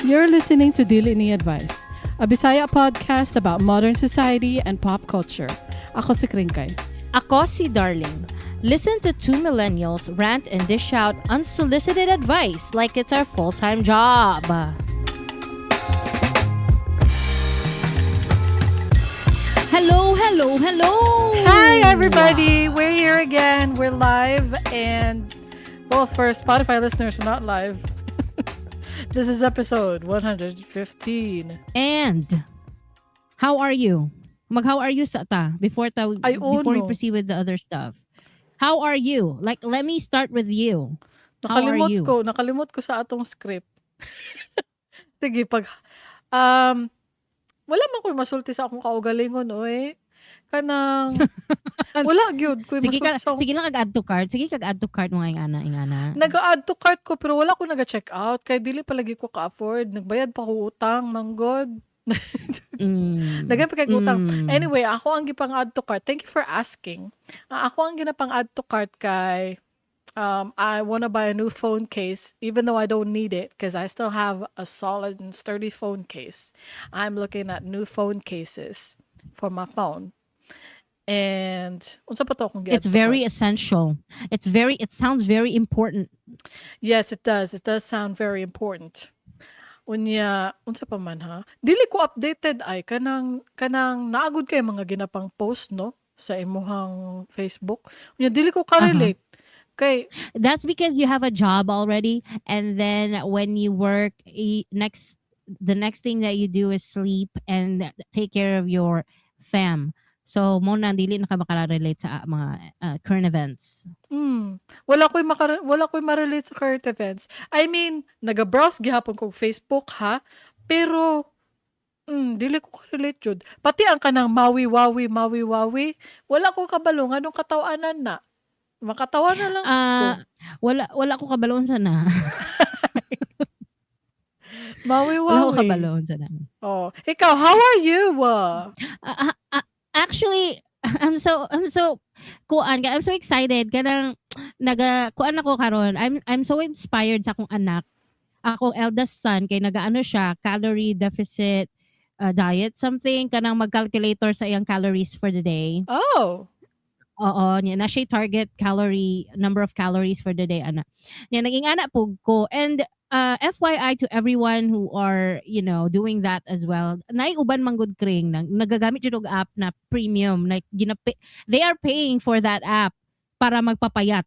You're listening to Dili Ni Advice, a Bisaya podcast about modern society and pop culture. Ako si Kringkay. Ako si Darling. Listen to two millennials rant and dish out unsolicited advice like it's our full-time job. Hello, hello, hello! Hi, everybody! We're here again. We're live, and well, for Spotify listeners, we're not live. This is episode 115. And how are you? How are you sa ta before we proceed with the other stuff? How are you? Like, let me start with you. How are you? Nakalimot ko sa atong script. Sige, wala man ko'y masulti sa akong kaugalingon, oy. Kanang, wala gyud ko'y Sige masulti sa akong... sige lang kag-add to cart. Sige kag-add to cart mo nga ingana. Nag-add to cart ko, pero wala ko naga-check out. Kaya dili palagi ko ka-afford. Nagbayad pa ko utang, manggod. Daghan pa kay utang. Anyway, ako ang gipang-add to cart. Thank you for asking. Ako ang ginapang-add to cart kay I want to buy a new phone case even though I don't need it because I still have a solid and sturdy phone case. I'm looking at new phone cases for my phone. And unsa pa to akong gi-add It's to very cart? essential. It sounds very important. Yes, it does. It does sound very important. Unya, unsa pa man ha? Dili ko updated ay kanang naagud kay mga ginapang post no sa imuhang Facebook. Unya dili ko ka-relate. Kay That's because you have a job already, and then when you work, the next thing that you do is sleep and take care of your fam. So mo na dili na ka makarelate sa mga current events. wala ko'y ma-relate sa current events. I mean, naga-browse gihapon ko Facebook ha, pero dili ko ka-relate jud. Pati ang kanang mawi-wawi, wala ko kabalo nganong katawanan na. Makatawa na lang ko. Wala ko kabalon sana. Mawi-wawi. Wala ko kabalon sana. Oh, ikaw, how are you? Actually, I'm so I'm so excited kanang kuan ako karon. I'm so inspired sa akong anak. Akong eldest son kay nagaano siya, calorie deficit diet something kanang mag-calculator sa iyang calories for the day. Oh. Oo, niya na siya target number of calories for the day ana. Niya naging ana pug ko, and FYI to everyone who are, doing that as well. Nay uban manggod kring nagagamit jud og app na premium, like they are paying for that app para magpapayat,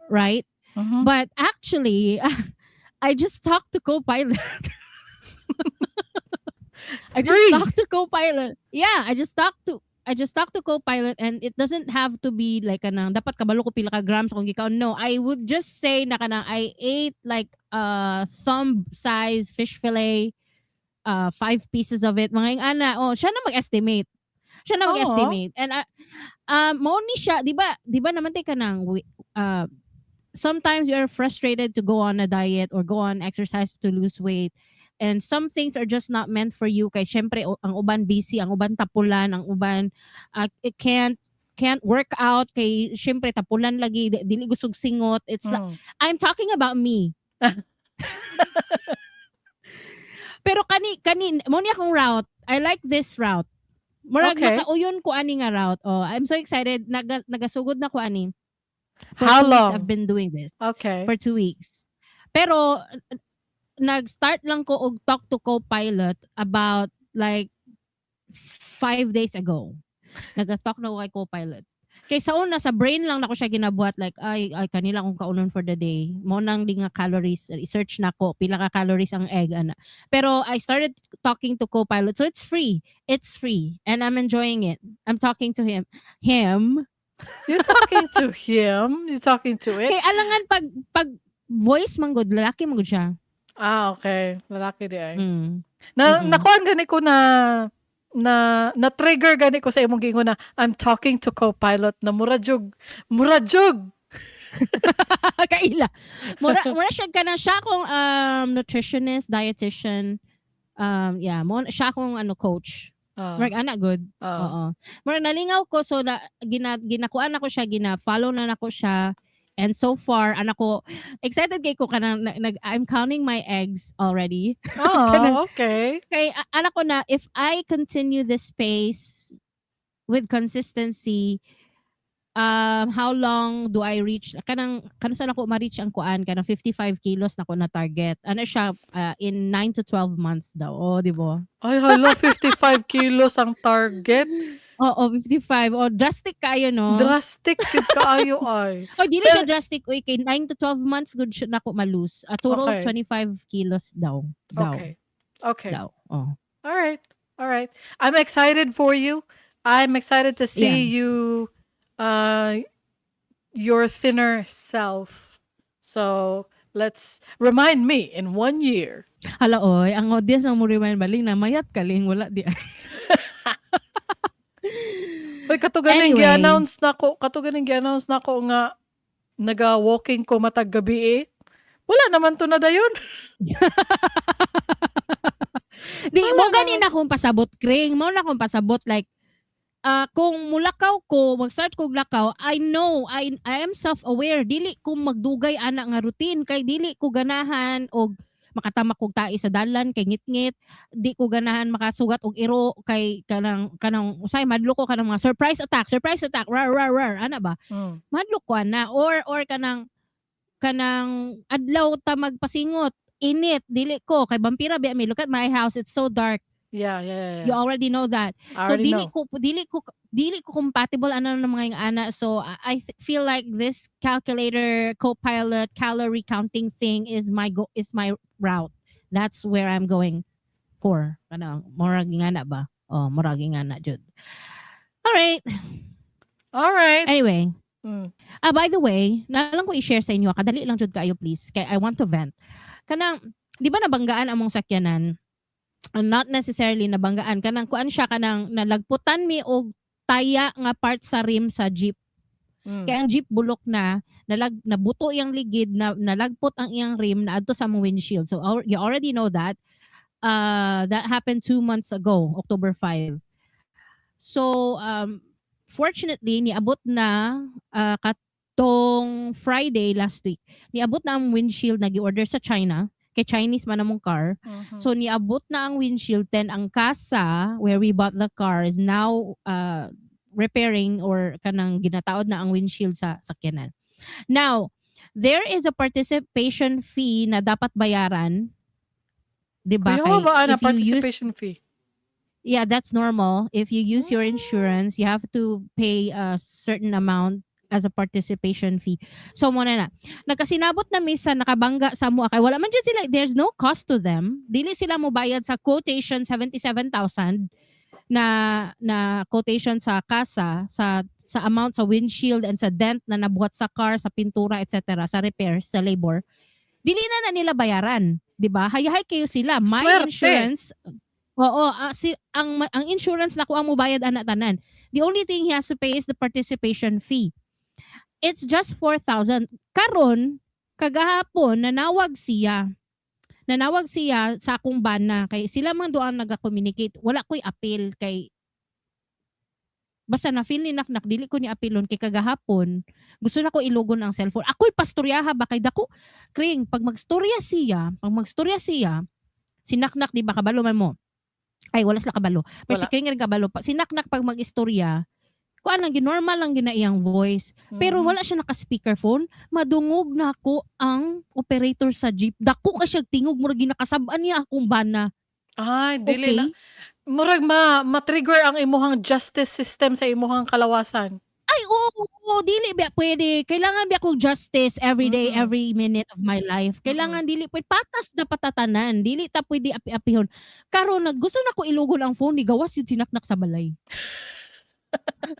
right? Mhm. But actually, I just talked to Copilot. Free. Talked to Copilot. Yeah, I just talked to Copilot, and it doesn't have to be like kanang dapat kabalo ko pila ka grams kung gikaon. No, I would just say na kanang I ate like thumb size fish fillet, 5 pieces of it. Mga ana, siya na mag-estimate. And mo ni siya, di ba naman tay kanang sometimes you're frustrated to go on a diet or go on exercise to lose weight. And some things are just not meant for you kay syempre ang uban busy, ang uban tapulan, ang uban it can't work out kay syempre tapulan lagi, dili gusog singot. It's like, I'm talking about me. Pero kani mo ni akong route. I like this route. Murag Okay. makauyon ko ani nga route. Oh, I'm so excited. Nagasugod na ko ani. For How 2 weeks long? I've been doing this. Okay. For 2 weeks. Pero nag-start lang ko og talk to Copilot about like 5 days ago. Nag-talk na ko kay Copilot. Kay sa una, sa brain lang nako siya ginabuhat, like ay kanila akong kaunon for the day. Mo nang di nga calories, i-search na ko pila ka calories ang egg ana. Pero I started talking to Copilot, so it's free and I'm enjoying it. I'm talking to him. You're talking to him? You're talking to it? Kay alangan pag voice manggod, lalaki manggod siya. Okay. Lalaki di ay. Mm. Nakuan gani ko na trigger gani ko sa imong gingon na I'm talking to Copilot na murajog. Kaila. Mura siya akong nutritionist, dietitian. Siya akong coach. Mark ana good. Oo. Mura nalingaw ko, so ginakuan ako siya, gina-follow na nako siya, And so far, anak ko, excited kay ko kanang I'm counting my eggs already. Oh, okay. Kay anak ko na, if I continue this pace with consistency, how long do I reach kanang saan ako ma-reach ang kuan kanang 55 kilos na ko na target. Ano siya in 9 to 12 months daw. Oh, di ba? Ay, hala, 55 kilos ang target. Oo, 55. Oh, drastic kayo, no? Drastic yun kaayo ay. Oh, dili siya drastic. Uy, kay 9 to 12 months, good siya na ko malose. A total of Okay. 25 kilos daw. Okay. Okay. Daw. Oh. All right. All right. I'm excited for you. I'm excited to see you, your thinner self. So let's remind me in 1 year. Hala, oy, ang audience ang mo remind baling na mayat kaling wala di. Hoy, katuganing Anyway. gi-announce na ko nga naga-walking ko matag gabi eh. Wala naman to na dayon. Di Wala mo naman. ganin akong pasabot, Kring. Mo na akong pasabot like kung mulakaw ko, mag-start ko lakaw, I know, I am self-aware. Dili ko magdugay ana nga routine kay dili ko ganahan og makatamak kog tae sa dalan kay ngit-ngit, di ko ganahan makasugat og iro kay kanang usay madlo ko kanang mga surprise attack, rar ana ba? Mm. Madlo ko na or kanang adlaw ta magpasingot, init dili ko kay vampira biya mi, look at my house, it's so dark. Yeah. You already know that. I So already dili ko compatible ano ng mga ana. So I feel like this calculator, Copilot, calorie counting thing is my route. That's where I'm going for. Kanang murag nga na ba? Oh, murag nga na jud. All right. All right. Anyway, Mm. by the way, nalang ko i-share sa inyo, kadali lang jud kayo please. Kay I want to vent. Kanang di ba nabanggaan among sakyanan? Not necessarily nabanggaan kanang kuan siya kanang nalagputan mi og taya nga part sa rim sa jeep. Mm. Kaya ang jeep bulok na nabuto iyang ligid na nalagpot ang iyang rim na adto sa mong windshield. So you already know that. That happened 2 months ago, October 5. So fortunately niabot na katong Friday last week. Niabot na ang windshield na gi-order sa China. Kay Chinese man among car. Mhm. So niabot na ang windshield, then ang kasa where we bought the car is now repairing or kanang ginataod na ang windshield sa sakyanan. Now, there is a participation fee na dapat bayaran. 'Di ba? Kuya, ba na If you use, participation fee? yeah, that's normal. If you use your insurance, you have to pay a certain amount as a participation fee. So muna na. Nagkasinabot na misa nakabangga sa mua kay wala man dyan sila, there's no cost to them. Dili sila mo bayad sa quotation 77,000 na quotation sa kasa sa amount sa windshield and sa dent na nabuhat sa car, sa pintura, etc., sa repairs, sa labor. Dili na nila bayaran, 'di ba? Hayahay kayo sila. My Swerte. insurance. Oo, ang insurance na ko ang mobayad ana tanan. The only thing he has to pay is the participation fee. It's just 4,000. Karon, kagahapon, nanawag siya sa akong bana. Kay sila man doon nag-communicate. Wala ko'y appeal kay basta na feel ni naknak, dili ko ni apilon kay kagahapon. Gusto na ko ilugon ang cellphone. Ako'y pastoryaha ba kay dako? Kring, pag magstorya siya, si naknak, di ba, kabalo man mo? Ay, wala sila kabalo. Pero si Wala. Kring rin kabalo. Si naknak pag mag-istorya, kuan lang normal lang gina iyang voice. Pero Mhm. wala siya naka-speakerphone, madungog na ako ang operator sa jeep. Dako ka siya tingog murag ginakasab-an niya akong bana. Ay, dili Okay? na. Murag ma-trigger ang imuhang justice system sa imuhang kalawasan. Ay, oo, dili ba pwede. Kailangan ba akong justice every day, Mm-mm. every minute of my life. Kailangan dili pwede patas na patatanan. Dili ta pwede api-apihon. Karon gusto na ko ilugon ang phone, ni gawas yun sinaknak sa balay.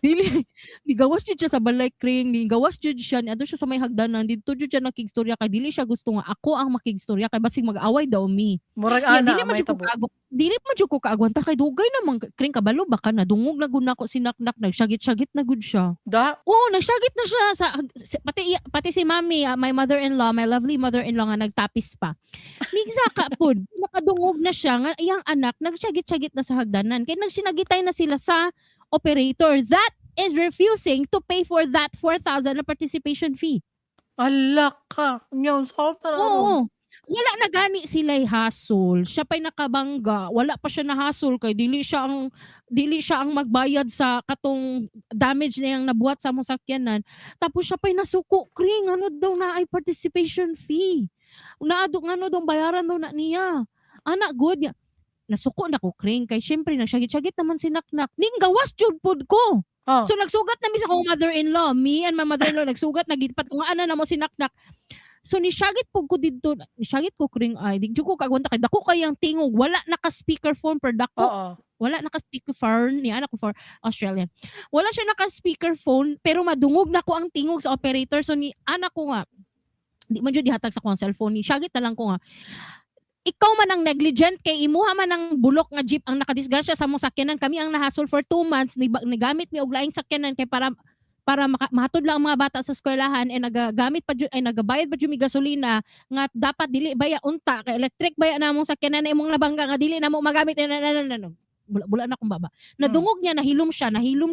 Dili, ni gawas jud siya sa balay, Kring, ni gawas jud siya, ni adto siya sa may hagdanan, dito jud siya nakigstorya kay dili siya gusto nga ako ang makigstorya kay basig mag-away daw mi. Murag Yeah, ana may tabo. Dili man jud ko kaagwanta kay dugay naman, Kring, kabalo ba ka na dungog na gud nako sinaknak, nagsyagit-syagit na gud siya. Da, Oo, nagsyagit na siya sa pati si Mami, my mother-in-law, my lovely mother-in-law nga nagtapis pa. Migsa ka pod, nakadungog na siya nga iyang anak nagsyagit-syagit na sa hagdanan kay nagsinagitay na sila sa operator that is refusing to pay for that 4,000 na participation fee. Hala ka, unya unsaon man aron? Oo. Wala na gani sila'y hassle, siya pa'y nakabangga, wala pa siya na-hassle kay dili siya ang magbayad sa katong damage na yang nabuhat sa among sakyanan. Tapos siya pa'y nasuko, kring ano daw naay participation fee. Ngano daw bayaran daw na niya. Ana good ya. Nasuko na ko kring kay siyempre nagsiyagit-siyagit naman si Naknak. Ning gawas jud pod ko. Oh, So nagsugat na mi sa akong mother-in-law. Me and my mother-in-law nagsugat nagipat ko nga ana na mo si Naknak. So nisyagit po ko dito, nisyagit ko kring ay, di jud ko kagwanta kay dako kayang tingog, wala naka speakerphone per dako. oo. Wala naka speakerphone ni anak ko for Australian. Wala siya naka speakerphone pero madungog na ko ang tingog sa operator so ni anak ko nga di man jud dihatag sa akong cellphone ni syagit na lang ko nga ikaw man ang negligent kay imuha man ang bulok nga jeep ang nakadisgrasya sa mong sakyanan kami ang nahasol for 2 months nagamit mi og laing sakyanan kay para mahatod lang ang mga bata sa eskwelahan and nagagamit pa ay nagabayad pa jud mi gasolina nga dapat dili baya unta kay electric baya namong sakyanan na imong nabangga nga dili namo magamit bula na akong baba. Nadungog niya, nahilom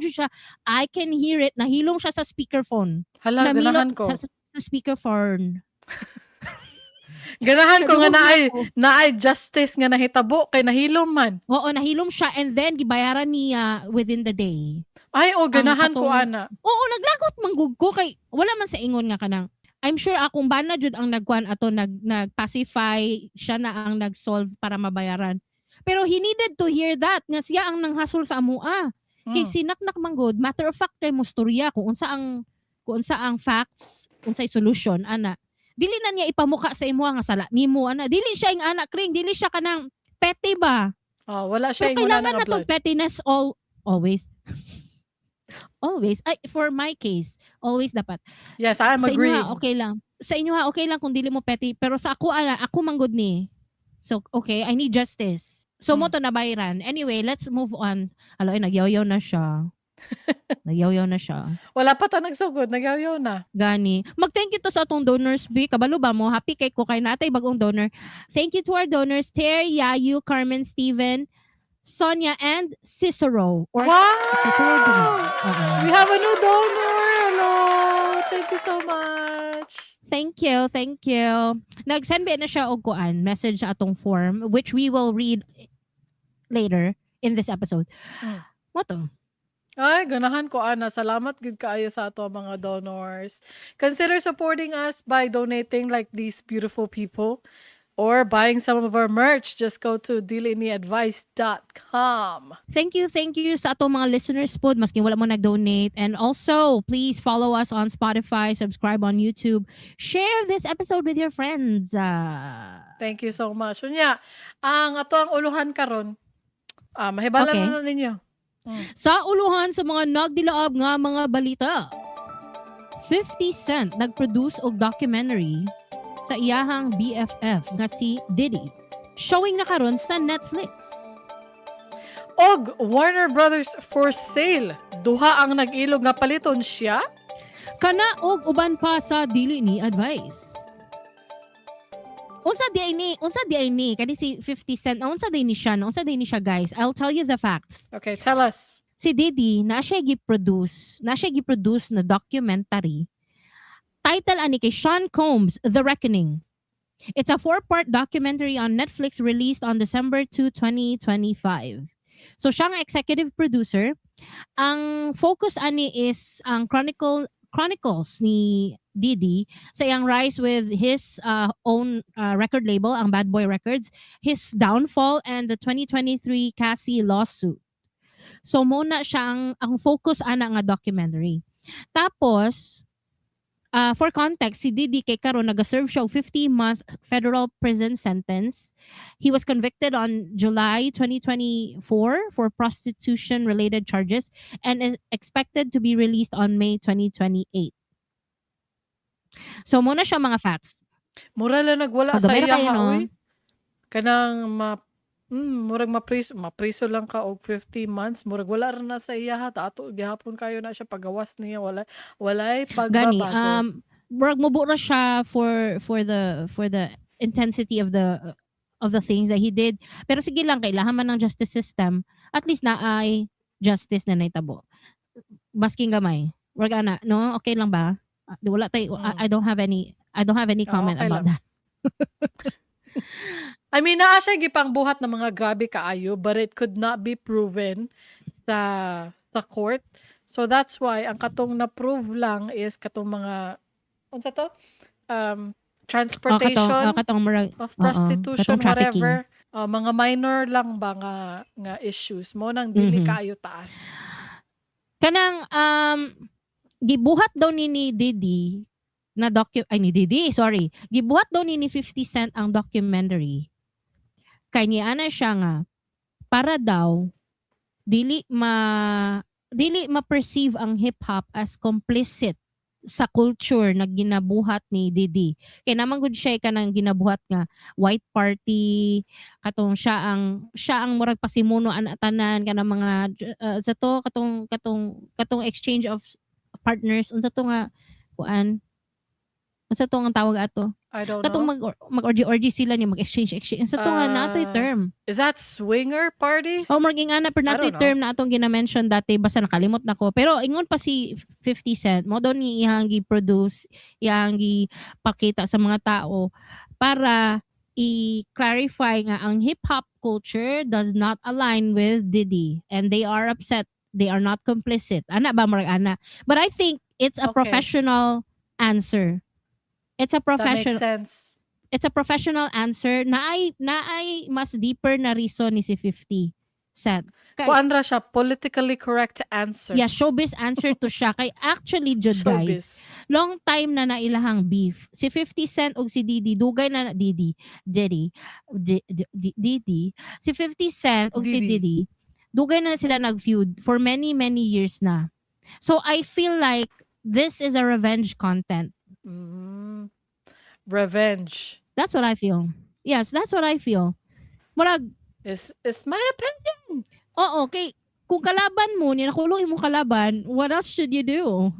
jud siya. I can hear it, nahilom siya sa speakerphone. Hala, ganahan ko. Sa speakerphone. Ganahan ko nga Nadungog naay justice nga nahitabo kay nahilom man. Oo, nahilom siya and then gibayaran niya within the day. Ay, ganahan ko katong- ana. Oo, naglagot manggug ko kay wala man sa ingon nga kanang I'm sure akong bana jud ang nagkuan ato nag-pacify siya na ang nag-solve para mabayaran. Pero he needed to hear that nga siya ang nanghasol sa amua. Kay sinaknak manggod, matter of fact kay mustorya kung unsa ang facts, unsay solution ana. Dili na niya ipamuka sa imo nga sala nimo ana. Dili siya ing anak kring, dili siya kanang petty ba? Wala siya Pero yung wala kailangan nang na tong upload. pettiness always. Always. Ay, for my case, always dapat. Yes, I'm Sa inyo agreeing. ha, okay lang. Sa inyo ha, okay lang kung dili mo petty. Pero sa ako, ako manggod ni. So, okay, I need justice. So, mo to nabayaran. Anyway, let's move on. Alo, nagyaw-yaw na siya. Nagyaw-yaw na siya. Wala pa ta nagsugod, nagyaw na. Gani. Mag-thank you to sa atong donors, B. Kabalo ba mo? Happy kay ko kay natay bagong donor. Thank you to our donors, Ter, Yayu, Carmen, Steven, Sonia, and Cicero. Or Cicero din. Wow! We have a new donor! Hello! Thank you so much. Thank you. Nag-send ba na siya og kuan message sa atong form which we will read later in this episode. Mo to. Ay, ganahan ko ana. Salamat gud kaayo sa ato mga donors. Consider supporting us by donating like these beautiful people or buying some of our merch. Just go to dealanyadvice.com. Thank you sa atong mga listeners pod maski wala mo nag-donate, and also please follow us on Spotify, subscribe on YouTube, share this episode with your friends. Thank you so much. Unya, ang ato ang uluhan karon. Mahibalan Okay. na ninyo. Sa uluhan sa mga nagdilaab nga mga balita, 50 Cent nag-produce og documentary sa iyahang BFF nga si Diddy. Showing na karon sa Netflix. Og Warner Brothers for sale. Duha ang nag-ilog nga paliton siya. Kana og uban pa sa dili ni advice. Unsa di ay ni kani si 50 Cent, unsa di ni siya guys. I'll tell you the facts. Okay, tell us. Si Diddy na siya gi-produce na documentary. Title ani kay Sean Combs, The Reckoning. It's a 4-part documentary on Netflix released on December 2, 2025. So siya ang executive producer. Ang focus ani is ang chronicles ni Diddy sa iyang rise with his own record label, ang Bad Boy Records, his downfall, and the 2023 Cassie lawsuit. So muna siya ang focus ana nga documentary. Tapos for context, si Diddy kay karon nag-serve siya og 50-month federal prison sentence. He was convicted on July 2024 for prostitution-related charges and is expected to be released on May 2028. So muna siya mga facts. Mura lang nagwala sa Pagamay na iya kayo, no? uy. Kanang murag mapriso lang ka og 50 months, murag wala ra na sa iya ha. Ato gihapon kayo na siya pagawas niya, walay Gani, pagbabago. murag mubura siya for the intensity of the things that he did. Pero sige lang, kailangan man ng justice system. At least na ay justice na naitabo. Basking gamay. Wag ana, no? Okay lang ba? Wala tayo, I don't have any comment Okay about lang. that. I mean, naa siya gipang buhat ng mga grabe kaayo, but it could not be proven sa court. So that's why ang katong na-prove lang is katong mga unsa to? Transportation Katong murag, of katong prostitution, trafficking. whatever. Mga minor lang ba nga issues mo nang dili Mhm. kaayo taas. Kanang gibuhat daw ni Diddy na gibuhat daw ni 50 Cent ang documentary. Kay niana siya nga para daw dili ma-perceive ang hip hop as complicit sa culture na ginabuhat ni Diddy. Kay naman gud siya kanang ginabuhat nga white party, katong siya ang murag pasimuno ana tanan kanang mga sa to katong exchange of partners unsa to nga kuan unsa to nga tawag ato I don't katong know. mag-orgy sila ni mag-exchange unsa to nga natoy term. Is that swinger parties? Marging ana per I natoy don't know. term na atong gina-mention dati basta nakalimot nako. Pero ingon pa si 50 Cent mo daw ni iyang gi-produce, iyang gipakita sa mga tao para i-clarify nga ang hip-hop culture does not align with Diddy and they are upset. They are not complicit. Ana ba marag ana? But I think it's a Okay. professional answer. It's a That makes professional sense. it's a professional answer na ay mas deeper na reason ni si 50 Cent. Kuandra siya, politically correct answer. Yeah, showbiz answer to siya. Kay actually, jud guys, Showbiz. long time na nailahang beef. Si 50 Cent og si Diddy, dugay na Diddy. Si 50 Cent og si Diddy. Diddy, dugay na sila nag-feud for many, many years na. So I feel like this is a revenge content. Revenge. That's what I feel. Yes, that's what I feel. Murag, Is my opinion. oo, kay kung kalaban mo, ni nakulong mo kalaban, what else should you do?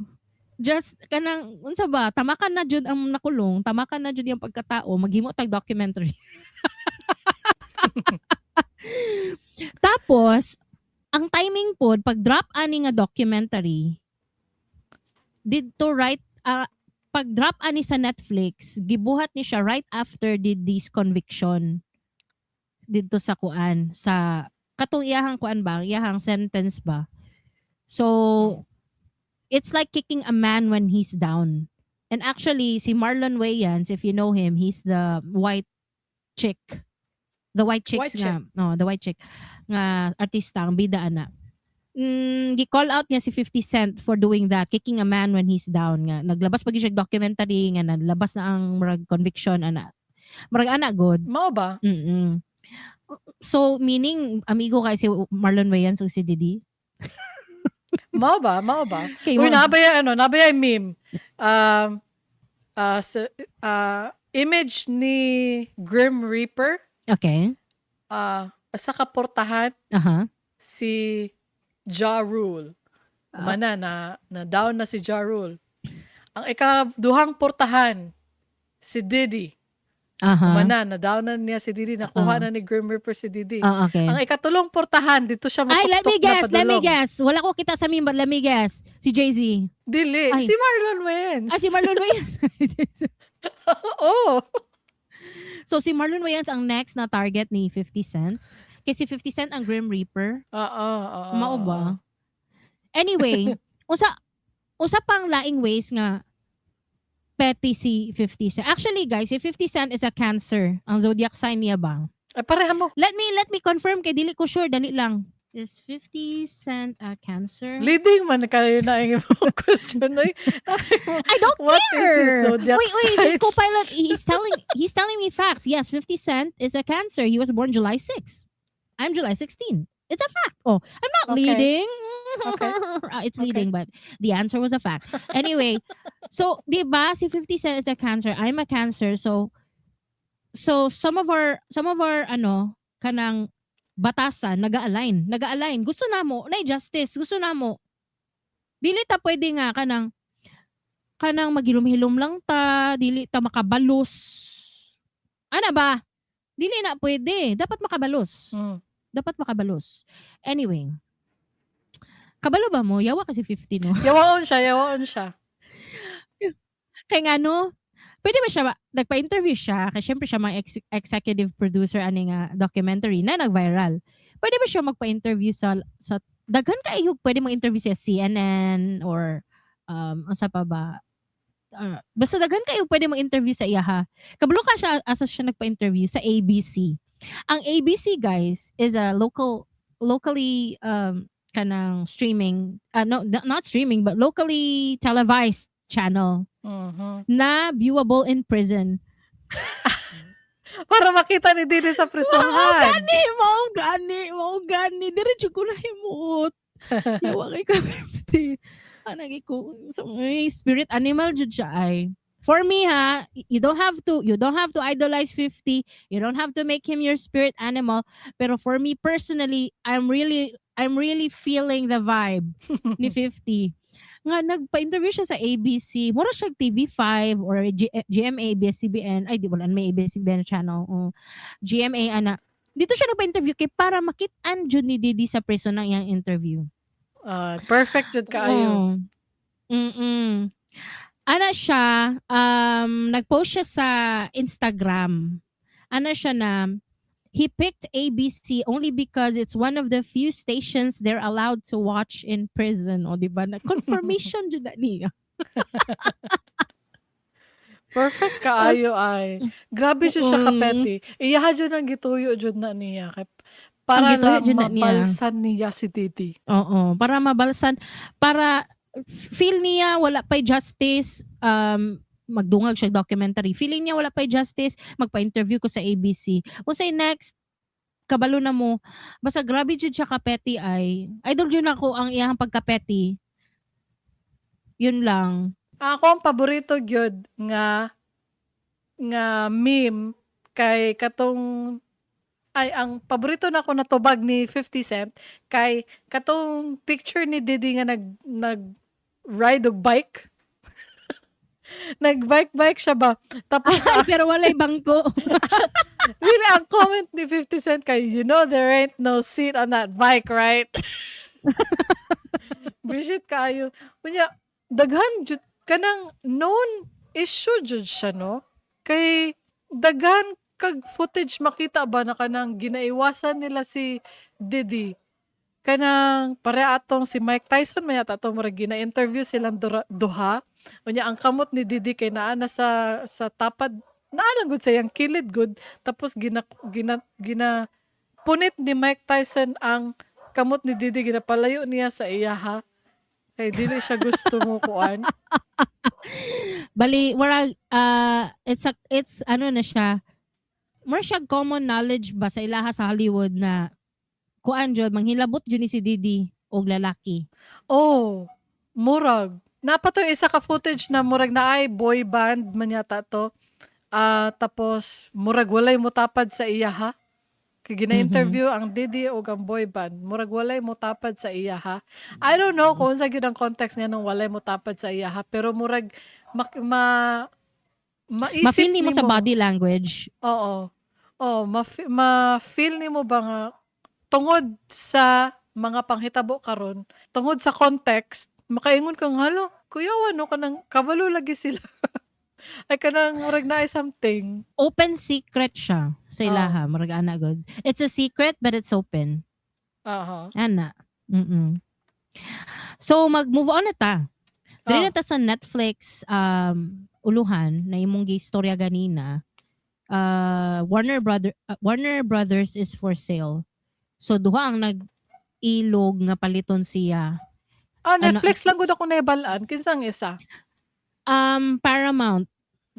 Just kanang unsa ba, tamakan na jud ang nakulong, tamakan na jud yung pagkatao, maghimo tag documentary. Tapos, ang timing pod pag drop ani nga documentary, didto right pag drop ani sa Netflix, gibuhat ni siya right after Diddy's conviction didto sa kuan sa katong iyahang kuan ba, iyahang sentence ba. So it's like kicking a man when he's down. And actually si Marlon Wayans, if you know him, he's the white chick. The white chicks White nga, the white chick nga artista ang bida ana. Gi-call out niya si 50 Cent for doing that, kicking a man when he's down nga. Naglabas pa siya documentary nga nalabas na ang murag conviction ana. Murag ana god. Mao ba? So meaning amigo kay si Marlon Wayans ug si Diddy. Mao ba? Okay, Uy, nabaya meme. Image ni Grim Reaper. Okay. Sa kaportahan si Ja Rule. Umana na down na si Ja Rule. Ang ikaduhang portahan si Diddy. Umana na down na niya si Diddy, nakuha na ni Grim Reaper si Diddy. Okay. Ang ikatulong portahan dito siya Ay, masuktok na padulong. let me guess. Wala ko kita sa meme, but let me guess. Si Jay-Z. Dili, Ay. si Marlon Wayans. Si Marlon Wayans. Oo. So si Marlon Wayans ang next na target ni 50 Cent. Kasi 50 Cent ang Grim Reaper. Mao ba? Anyway, usa pang laing ways nga petty si 50 Cent. Actually guys, si 50 Cent is a Cancer. Ang zodiac sign niya ba? Ay, pareha mo. Let me confirm kay dili ko sure, dali lang. Is 50 Cent a Cancer? Leading man kayo na yung question. Ay, I don't what care. Is his zodiac Wait, sign? si co-pilot, he's telling me facts. Yes, 50 Cent is a Cancer. He was born July 6. I'm July 16. It's a fact. Oh, I'm not Okay. leading. Okay. It's leading, but the answer was a fact. Anyway, so, di ba, si 50 Cent is a Cancer. I'm a Cancer. So some of our kanang batasan naga-align. Gusto namo na justice, gusto namo. Dili ta pwede nga kanang magilom-hilom lang ta, dili ta makabalos. Ana ba? Dili na pwede. Dapat makabalos. Dapat makabalos. Anyway. Kabalo ba mo? Yawa kasi 50, no? Yawaon siya. Kaya nga no, pwede ba siya, nagpa-interview siya, kasi syempre siya mga executive producer ani nga documentary na nag-viral. Pwede ba siya magpa-interview sa daghan kayo pwede mag-interview sa CNN or asa pa ba? Basta daghan kayo pwede mag-interview sa iya ha. Kabalo ka siya asa siya nagpa-interview sa ABC. Ang ABC guys is a locally kanang streaming no not streaming but locally televised channel Mhm. na viewable in prison. Para makita ni Didi sa Mao prisohan. gani. Diretso ko na himot. Yawa kay ka 50. Anagi ko so, spirit animal jud siya ay. For me ha, you don't have to idolize 50. You don't have to make him your spirit animal. Pero for me personally, I'm really feeling the vibe ni 50. Nga nagpa-interview siya sa ABC. Mura siya TV5 or GMA, ABS-CBN. Ay, di wala may ABS-CBN channel. GMA, ana. Dito siya nagpa-interview kay para makit-an jud ni Didi sa prison ng iyang interview. Perfect jud kaayo. Ana siya, nag-post siya sa Instagram. Ana siya na, he picked ABC only because it's one of the few stations they're allowed to watch in prison. O, diba? Na confirmation dyan na niya. Perfect kaayo ay. Grabe jud siya kapeti. Iyaha jud ang gituyo jud na niya. Para lang mabalsan niya si Didi. Oo, para mabalsan. Para feel niya wala pa'y justice. Magdungag siya documentary. Feeling niya wala pa'y justice, magpa-interview ko sa ABC. Kung say next, kabalo na mo, basta grabe jud siya kapeti ay. Idol jud ako ang iyang pagkapeti. Yun lang. Ako ang paborito gyud nga meme kay katong ay ang paborito na ko natubag ni 50 Cent kay katong picture ni Didi nga nag ride og bike. Nag-bike siya ba? Tapos pero walay bangko. really ang comment ni 50 Cent kay, you know there ain't no seat on that bike, right? Bisit kayo. Kunya, daghan jud kanang known issue jud siya no? Kay daghan kag footage makita ba na kanang ginaiwasan nila si Didi. Kanang pare atong si Mike Tyson may ata atong murag gina-interview silang duha. Unya ang kamot ni Didi kay naa na sa tapad naa gud sa yang kilid gud tapos gina punit ni Mike Tyson ang kamot ni Didi ginapalayo niya sa iyaha. Kay dili siya gusto mo kuan. Bali, murag it's ano na siya. More siya common knowledge ba sa ilaha sa Hollywood na kuan jud manghilabot jud ni si Didi og lalaki. Oh, murag napatoy isa ka footage na murag na ay boy band man yata to. Tapos murag walay motapad sa iya ha. Kay gina-interview ang Didi o ang boy band. Murag walay motapad sa iya ha. I don't know kung sa gyud ang context niya nung walay motapad sa iya ha, pero murag maisip Ma-feel nimo sa body language. Oo. Oh, ma-feel nimo ba nga tungod sa mga panghitabo karon, tungod sa context, makaingon kang halo, kuya wano kanang kabalo lagi sila. Ay kanang murag na something. Open secret siya sa ilaha, murag ana gud. It's a secret but it's open. Ana. So mag-move on na ta. Dili na ta sa Netflix uluhan na imong gi-istorya ganina. Warner Brothers is for sale. So duha ang nag-ilog nga paliton siya. Netflix lang gud ako nahibalaan. Kinsang isa? Paramount.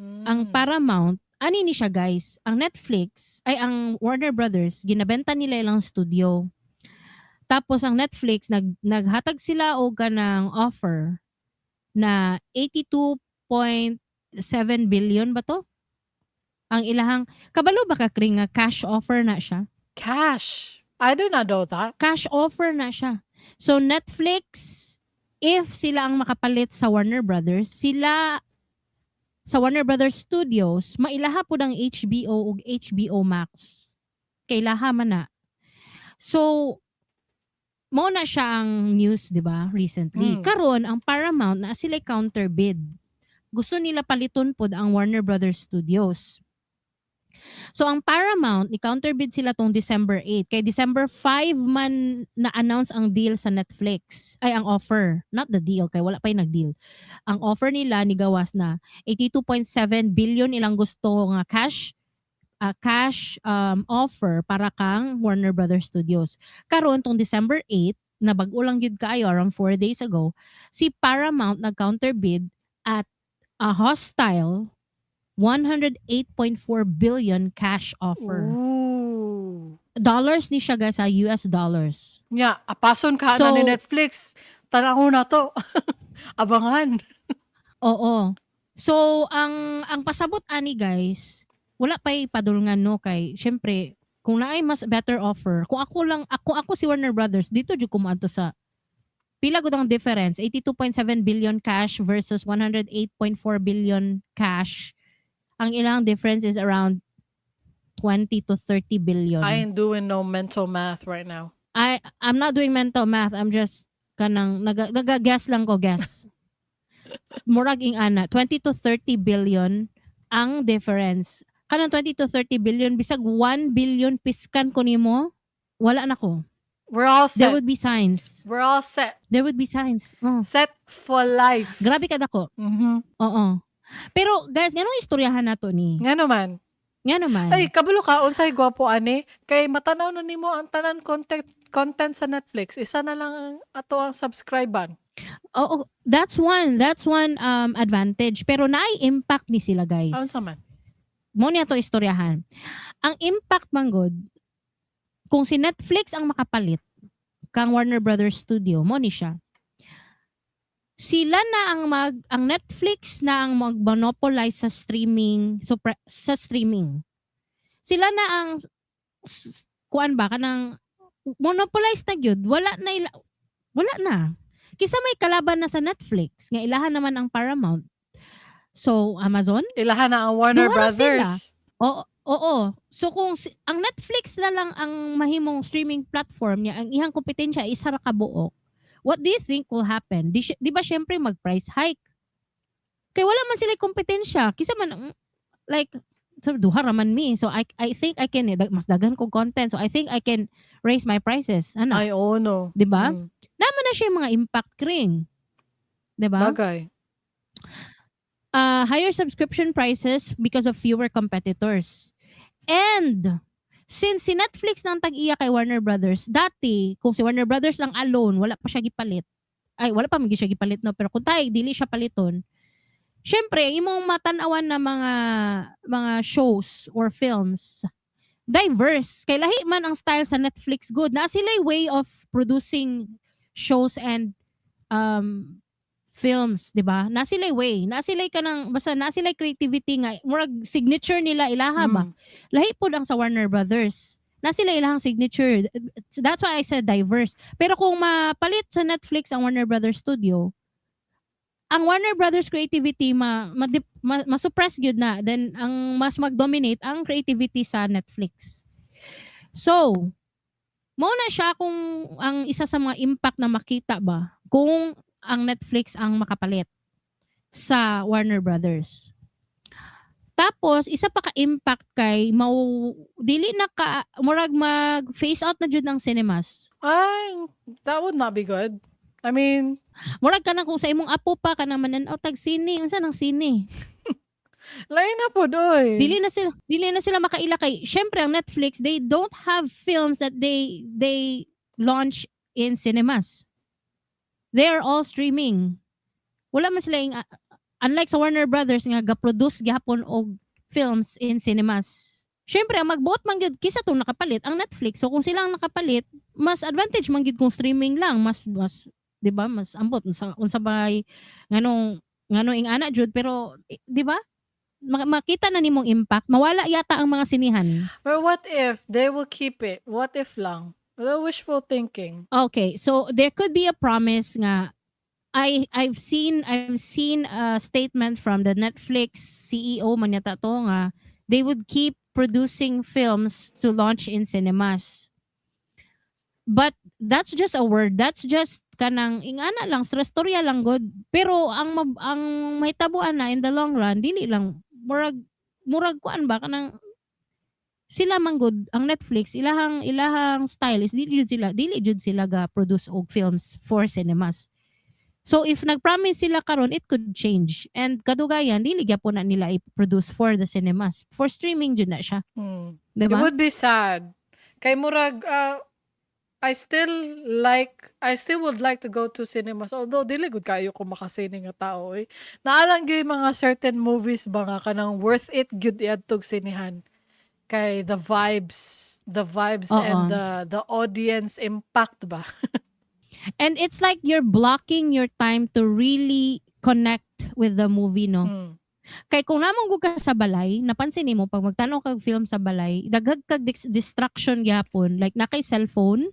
Ang Paramount, ani ni siya guys, ang Netflix, ay ang Warner Brothers, ginabenta nila ilang studio. Tapos ang Netflix, naghatag sila o ganang offer na 82.7 billion ba to? Ang ilahang, kabalo ba kakring nga cash offer na siya? Cash? I do not know that. Cash offer na siya. So Netflix, if sila ang makapalit sa Warner Brothers, sila sa Warner Brothers Studios, mailaha po ng HBO ug HBO Max. Kailaha man na. So, mo na siya ang news, di ba, recently. Karon ang Paramount na sila counterbid. gusto nila paliton pod ang Warner Brothers Studios. So ang Paramount, ni-counterbid sila tong December 8. Kay December 5 man na-announce ang deal sa Netflix. Ay, ang offer. Not the deal, kay wala pa yung nag-deal. Ang offer nila ni gawas na 82.7 billion ilang gusto nga cash offer para kang Warner Brothers Studios. Karon tong December 8, na bag-o lang yun kaayo around 4 days ago, si Paramount nag-counterbid at a hostile 108.4 billion cash offer. Ooh. Dollars ni siya guys, US dollars. Nya, apason ka na ni Netflix. Tanaw na to. Abangan. Oo. So, ang pasabot ani guys, wala pa'y padulngan no kay, syempre, kung naay mas better offer, kung ako si Warner Brothers, dito jud kumaadto sa pila gud ang difference, 82.7 billion cash versus 108.4 billion cash. Ang ilang difference is around 20 to 30 billion. I ain't doing no mental math right now. I'm not doing mental math. I'm just kanang naga-guess lang ko, guess. Murag ing ana, 20 to 30 billion ang difference. Kanang 20 to 30 billion bisag 1 billion piskan ko nimo, wala na ko. We're all set. There would be signs. We're all set. There would be signs. Oh. Set for life. Grabe ka dako. Oo. Pero guys, ganong istoryahan nato ni? Nga naman. Ay, kabalo ka, unsay gwapo ani, kay matanaw na nimo ang tanan content sa Netflix. Isa na lang ang ato ang subscribe-an. Oo, that's one advantage. Pero naay impact ni sila guys. Unsa man? Mo niya to istoryahan. Ang impact manggod, kung si Netflix ang makapalit kang Warner Brothers Studio, mo ni siya. Sila na ang Netflix na ang mag-monopolize sa streaming, sa streaming. Sila na ang kuan ba kanang monopolize na gyud, wala na. Kisa may kalaban na sa Netflix, nga ilahan naman ang Paramount. So Amazon, ilahan na ang Warner Brothers. Oo. So kung ang Netflix na lang ang mahimong streaming platform niya, ang ihang kompetensya is ra ka buok. What do you think will happen? Di ba syempre mag-price hike? Kaya wala man sila kompetensya. Kisa man, like, so duha raman mi. So I think I can, mas daghan ko content. So I think I can raise my prices. Ano? Ay, oo, no. Di ba? Naman na siya yung mga impact ring. Di ba? Bagay. Higher subscription prices because of fewer competitors. And since si Netflix nang tag-iya kay Warner Brothers, dati, kung si Warner Brothers lang alone, wala pa siya gipalit. Ay, wala pa magi siya gipalit, no? Pero kung tayo, dili siya paliton, syempre, imong matanawan na mga shows or films, diverse. Kay lahi man ang style sa Netflix, good. Na sila way of producing shows and films, di ba? Na sila way. Na sila basta na sila creativity nga, murag signature nila ilaha ba? Lahi po ang sa Warner Brothers. Na sila ilahang signature. So that's why I said diverse. Pero kung mapalit sa Netflix ang Warner Brothers Studio, ang Warner Brothers creativity ma-suppress gyud na, then ang mas mag-dominate ang creativity sa Netflix. So, mo na siya kung ang isa sa mga impact na makita ba kung ang Netflix ang makapalit sa Warner Brothers. Tapos isa pa ka impact kay dili na ka murag mag phase out na jud ng cinemas. Ay, that would not be good. I mean, murag ka na kung sa imong apo pa ka naman nanaw tag sine, unsa nang sine? lain na po doy. Dili na sila makaila kay syempre ang Netflix, they don't have films that they launch in cinemas. They are all streaming. Wala man sila unlike sa Warner Brothers nga ga-produce gihapon og films in cinemas. Syempre ang magbuot man gyud kisa tong nakapalit ang Netflix. So kung sila ang nakapalit, mas advantage man gyud kung streaming lang, mas 'di ba? Mas ambot unsa bay nganong ing ana jud, pero 'di ba? Makita na nimong impact, mawala yata ang mga sinihan. But what if they will keep it? What if lang? The wishful thinking. Okay, so there could be a promise nga. I've seen a statement from the Netflix CEO man yata to nga they would keep producing films to launch in cinemas. But that's just a word. That's just kanang ingana lang stress storya lang god, pero ang mahitabuan na in the long run dili lang murag kuan ba kanang sila man gud ang Netflix ilahang style is dili jud sila ga produce og films for cinemas. So if nag-promise sila karon it could change, and kadugayan dili gyapon na nila i-produce for the cinemas, for streaming jud na siya, It diba? would be sad. Kay murag, I still would like to go to cinemas, although dili gud kayo ko makasine nga tao eh. Naalang gyud yung mga certain movies ba nga kanang worth it gyud iadtog sinehan. Kay the vibes and Oo. the audience impact ba. And it's like you're blocking your time to really connect with the movie, no? Kay kung namang gud ka sa balay, napansin nimo pag magtanaw kag film sa balay, daghag kag distraction gyapon, like na kay cellphone,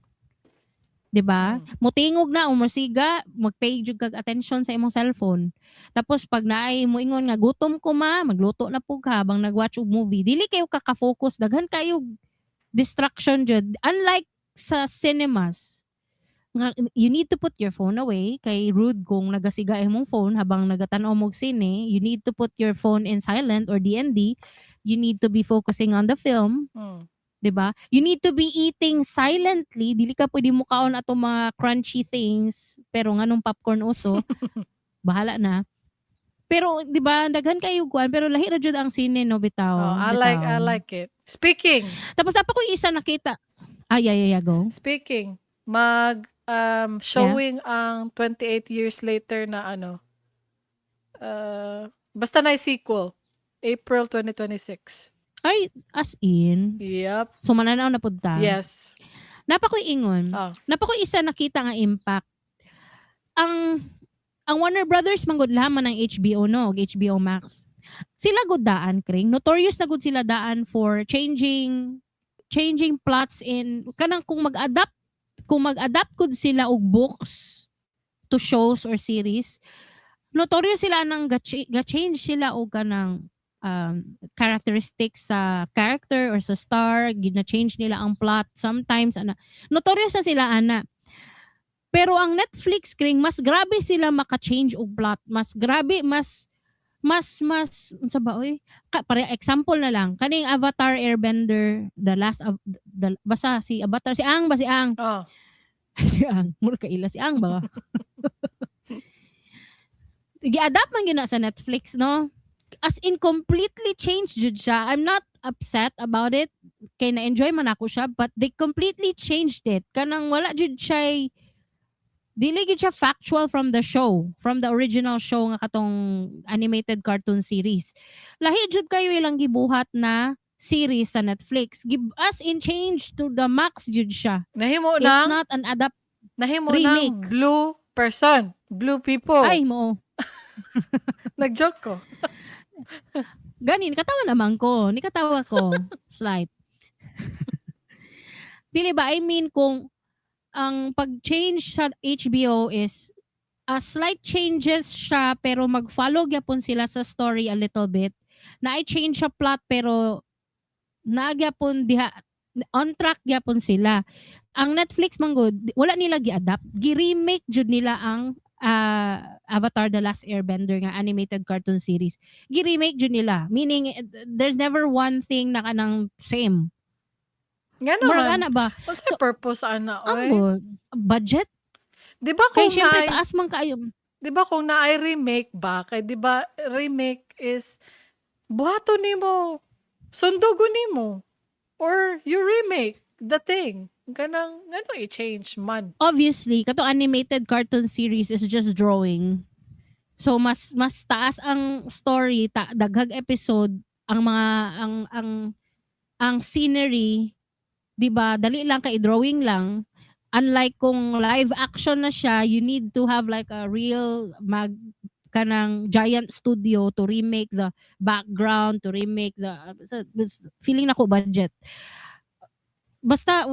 'di ba? Motingog na o masiga, magpay jud kag attention sa imong cellphone. Tapos pag naay mo ingon nga gutom ko ma, magluto na pug ka habang nagwatch og movie. Dili kayo kaka-focus, daghan kayo distraction jud. Unlike sa cinemas, nga you need to put your phone away, kay rude kung nagasiga imong phone habang nagatanaw mo og sine. You need to put your phone in silent or DND. You need to be focusing on the film, 'di ba? You need to be eating silently, dili ka pwede mo kaon ato mga crunchy things, pero nganong popcorn uso, bahala na. Pero 'di ba daghan kayo kuan, pero lahi ra jud ang sine no bitaw. I Bitaw. like it. Speaking, Tapos apa ko isa nakita. Yeah, go. speaking, showing ang 28 years later na ano. Basta na sequel, April 2026. Ay, as in. Yep. So mananaw na pud ta. Yes. Napa ko ingon. Napa ko isa nakita nga impact. Ang Warner Brothers man gud laman ng HBO no, og HBO Max. Sila gud daan kring notorious na gud sila daan for changing plots in kanang kung mag-adapt gud sila og books to shows or series. Notorious sila nang ga-change sila og kanang characteristics sa character or sa star, gina-change nila ang plot sometimes ana. Notorious na sila ana. Pero ang Netflix kring mas grabe sila maka-change og plot, mas grabe, mas unsa ba oy? Para example na lang, kaning Avatar Airbender, basta si Avatar si Ang. Si Ang, mura ka ila si Ang ba? Gi-adapt man gyud na sa Netflix, no? As in completely changed jud siya. I'm not upset about it. Kay na-enjoy man ako siya, but they completely changed it. Kanang wala jud siya dili gid siya factual from the show, from the original show nga katong animated cartoon series. Lahi jud kayo ilang gibuhat na series sa Netflix. As in change to the max jud siya. Nahimo It's nang not an nahimo remake. nang blue person, blue people. Ay mo. Nag-joke ko. Gani, nikatawa ko. Slight. Dili ba, I mean, kung ang pag-change sa HBO is slight changes siya, pero mag-follow gyapon sila sa story a little bit. Na i-change sa plot, pero nagyapon diha, on track gyapon sila. Ang Netflix man gud, wala nila gi-adapt. Gi-remake jud nila ang Avatar The Last Airbender nga animated cartoon series. Gi-remake jud nila. Meaning, there's never one thing na kanang same. Nga naman. Murag ana ba? What's the purpose ana oy? Ang budget? Di ba Kay kung syempre taas man kayo. Di ba kung naay remake ba? Kay di ba remake is buhato nimo, sundugo nimo, or you remake the thing. Ganang ngano i-change man. Obviously, kato animated cartoon series is just drawing. So mas taas ang story, daghag episode, ang mga ang scenery, 'di ba? Dali lang kay drawing lang. Unlike kung live action na siya, you need to have like a real kanang giant studio to remake the background, to remake the feeling nako budget. Basta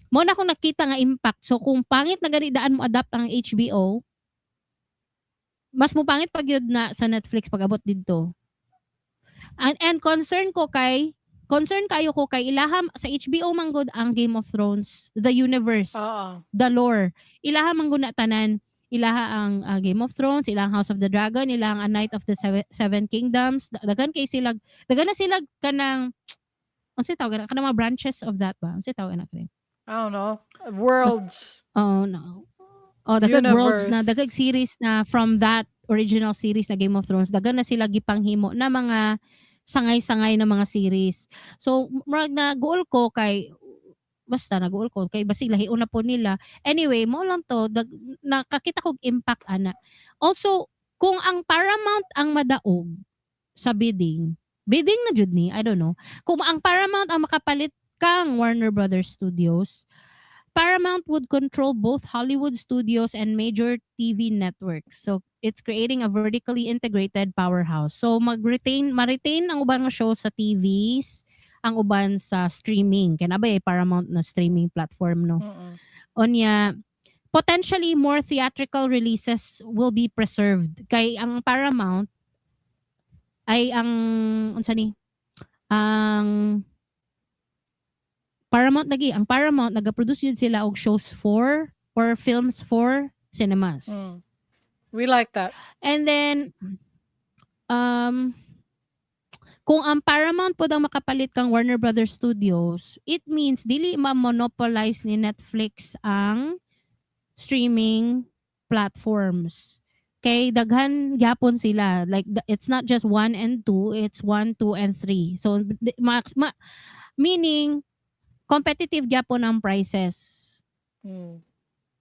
mo na akong nakita nga impact. So kung pangit na gani daan mo adapt ang HBO, mas mo pangit pag yun na sa Netflix pag abot dito. And concern ko kay concern kayo ko kay ilaham sa HBO manggod ang Game of Thrones, the universe, Oo. the lore. Ilaha manggod na tanan. Ilaha ang Game of Thrones, ilang House of the Dragon, ilang A Knight of the Seven Kingdoms. Dagan kay sila, dagan na sila kanang unsay tawag na kanang mga branches of that ba? Unsay tawag na kani? I don't know. Worlds. Oh no. Oh, dagag worlds na, dagag Universe. series na from that original series na Game of Thrones. Dagan na sila gipanghimo na mga sangay-sangay na mga series. So, murag na goal ko kay basta naguol ko kay basig lahiuna na po nila. Anyway, mo lang to nakakita kog impact ana. Also, kung ang Paramount ang madaog sa bidding na jud ni, I don't know. Kung ang Paramount ang makapalit kang Warner Brothers Studios, Paramount would control both Hollywood studios and major TV networks. So, it's creating a vertically integrated powerhouse. So, ma-retain ang ubang show sa TVs, ang uban sa streaming. Kaya na ba Paramount na streaming platform, no? Mm-mm. Onya, potentially more theatrical releases will be preserved. Kay ang Paramount ay ang Paramount nagaproduce yun sila og shows for or films for cinemas. We like that. And then kung ang Paramount po daw makapalit kang Warner Brothers Studios, it means dili ma-monopolize ni Netflix ang streaming platforms. Kay daghan gyapon sila. Like it's not just 1 and 2, it's 1, 2 and 3. So meaning competitive gyapon ang prices.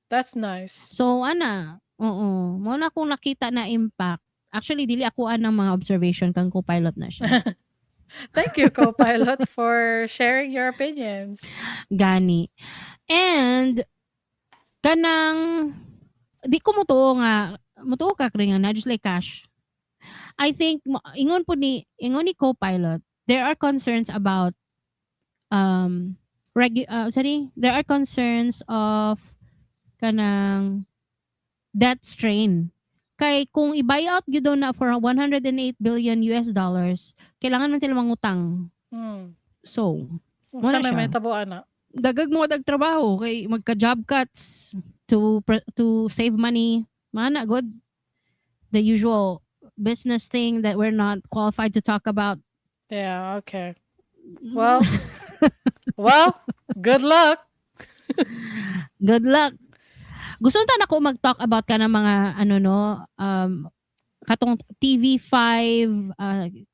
That's nice. So oo, mo na akong nakita na impact. Actually dili ako ng mga observation kang co-pilot na siya. Thank you, co-pilot, for sharing your opinions. Gani. And kanang di ko mutuo ka kring na just like Cash. I think ingon ni co-pilot, there are concerns about there are concerns of kanang debt strain. Kay kung i-buyout gyud na for $108 billion, kailangan man sila mangutang. So, Sa may tabuan na. Dagag mo dag trabaho kay magka-job cuts to save money. Mana good. The usual business thing that we're not qualified to talk about. Yeah, okay. Well, good luck. Good luck. Gusto na ako mag-talk about ka ng mga katong TV5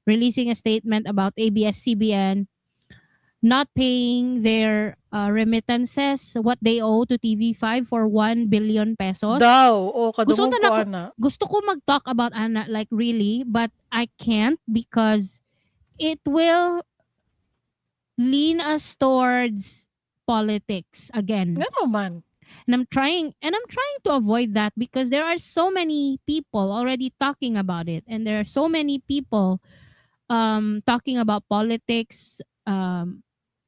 releasing a statement about ABS-CBN not paying their remittances, what they owe to TV5 for 1 billion pesos. Gusto ko mag-talk about like really, but I can't because it will lean us towards politics again. Ano man. And I'm trying to avoid that because there are so many people already talking about it, and there are so many people talking about politics,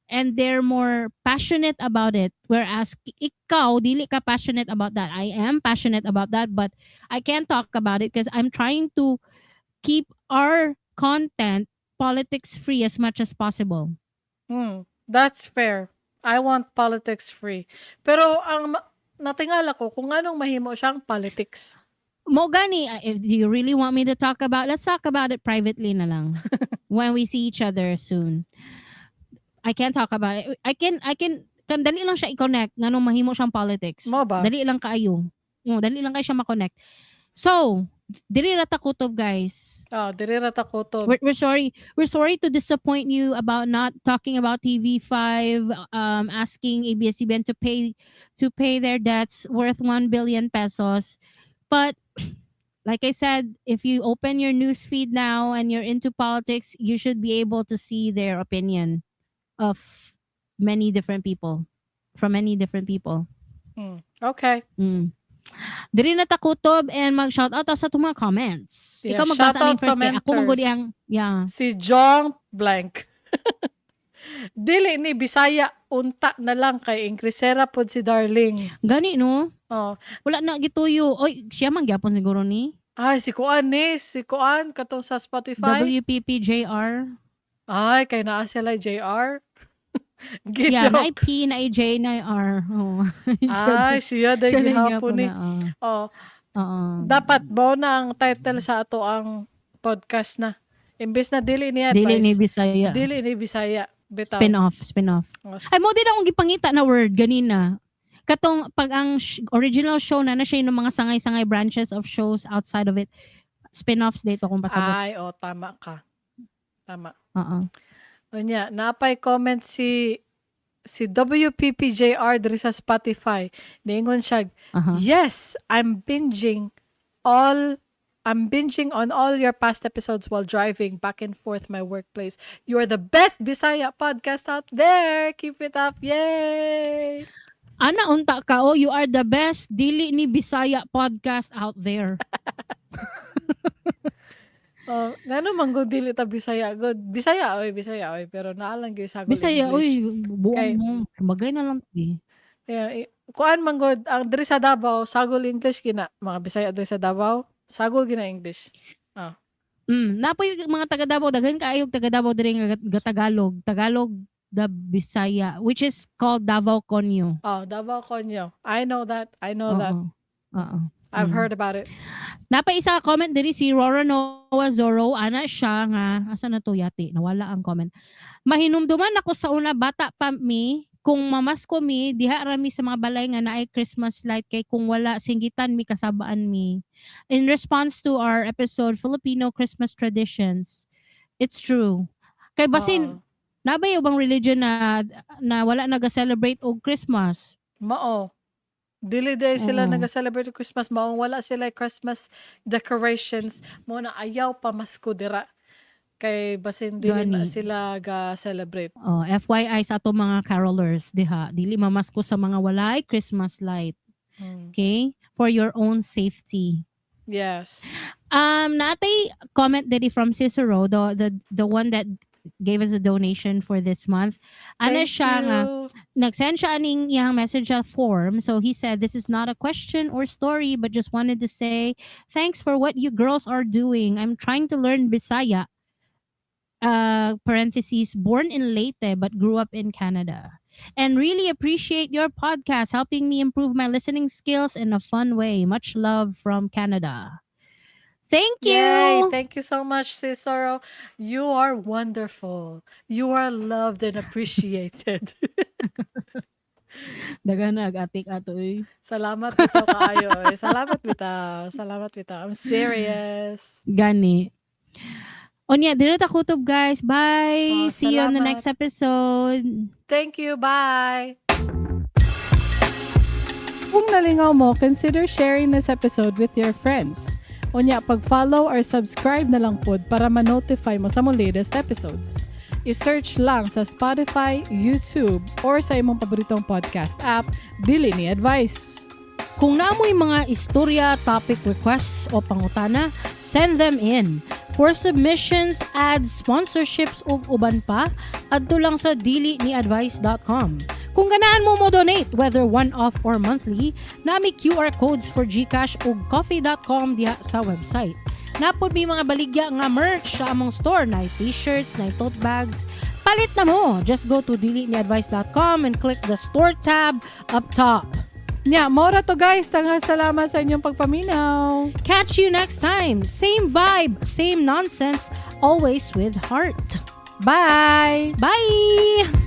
and they're more passionate about it, whereas ikaw dili ka passionate about that. I am passionate about that, but I can't talk about it because I'm trying to keep our content politics free as much as possible. That's fair. I want politics free. Pero ang natingala ko kung anong mahimo siyang politics. Mo gani, if you really want me to talk about, let's talk about it privately na lang when we see each other soon. I can't talk about it. I can dali lang siya i-connect nganong mahimo siyang politics. Mo ba? Dali lang kaayo. Dali lang kayo siya ma-connect. So, diri rata kutob, guys. Diri rata kutob. We're sorry. We're sorry to disappoint you about not talking about TV5, asking ABS-CBN to pay their debts worth 1 billion pesos. But like I said, if you open your news feed now and you're into politics, you should be able to see their opinion of many different people, from many different people. Okay. Diri na takutob and mag-shoutout sa itong mga comments. Yeah, ikaw magbasa ni first kay ako manggod si John Blank. Dili ni Bisaya unta na lang kay Ingrisera pod si Darling. Gani no? Wala na gituyo. Oy, siya man gyapon siguro ni. Si Kuan katong sa Spotify. WPPJR. Ay, kay naa sila JR. Yeah, na Gidoks. P, na J, na R. Oh. Ay, siya day Siya na gihapon ni. Oh, Oo. dapat mo na ang title sa ato ang podcast na. Imbes na dili ni advice. Dili ni Bisaya. Dili ni Bisaya. Bitaw. Spin-off. Oh, Ay, mo din akong gipangita na word ganina. Katong pag ang original show na siya yung mga sangay-sangay branches of shows outside of it. Spin-offs dito kung pasabot. Ay, tama ka. Tama. Oo. Unya, napay comment si WPPJR diri sa Spotify. Niingon siya, yes, I'm binging on all your past episodes while driving back and forth my workplace. You are the best Bisaya podcast out there. Keep it up. Yay! Ana unta ka, you are the best dili ni Bisaya podcast out there. Ngano man go dili ta Bisaya god. Bisaya oy, pero naalang gyud sa Bisaya, English. buong mo. Sumagay na lang. Kaya, kuan man god, ang diri sa Davao, sagol English gina. Mga Bisaya diri sa Davao, sagol gina English. Napoy mga taga Davao, daghan kaayog taga Davao diri nga Tagalog. Tagalog the Bisaya, which is called Davao Konyo. Davao Konyo. I know that. Oo. I've heard about it. Napay isa comment diri si Rora Noah Zoro, ana siya nga asa na to yati, nawala ang comment. Mahinumduman ako sa una bata pa mi kung mamasko mi diha rami sa mga balay nga naay Christmas light kay kung wala singgitan mi kasabaan mi. In response to our episode Filipino Christmas Traditions, it's true. Kay basin nabay ubang religion na wala naga-celebrate og Christmas. Mao. Dili day sila naga-celebrate Christmas, mao wala sila Christmas decorations, mo na ayaw pa masko dira. Kay basin dili na sila ga-celebrate. FYI sa ato mga carolers diha, dili mamasko sa mga walay Christmas light. Okay? For your own safety. Yes. Natay comment diri from Cicero, the one that gave us a donation for this month. Ana siya nga nagsend siya aning iyang message form. So he said, this is not a question or story, but just wanted to say thanks for what you girls are doing. I'm trying to learn Bisaya. Parentheses, born in Leyte but grew up in Canada. And really appreciate your podcast helping me improve my listening skills in a fun way. Much love from Canada. Thank you. Yay, thank you so much, Cicero. You are wonderful. You are loved and appreciated. Daga nag-atik ato eh. Salamat bitaw kaayo. Salamat bitaw. I'm serious. Gani. Onya, dito ta kutob guys. Bye. See you on the next episode. Thank you. Bye. Kung nalingaw mo, consider sharing this episode with your friends. Onya, pag-follow or subscribe na lang pod para ma-notify mo sa mong latest episodes. I-search lang sa Spotify, YouTube, or sa imong paboritong podcast app, Dili ni Advice. Kung naamoy mga istorya, topic requests o pangutana, send them in. For submissions, ads, sponsorships o uban pa, adto lang sa diliniadvice.com. Kung ganahan mo donate, whether one-off or monthly, nami QR codes for GCash o coffee.com diha sa website. Napod may mga baligya nga merch sa among store, na t-shirts, na tote bags. Palit na mo! Just go to diliniadvice.com and click the store tab up top. Nya, mora to guys. Tanghal salamat sa inyong pagpaminaw. Catch you next time. Same vibe, same nonsense, always with heart. Bye! Bye!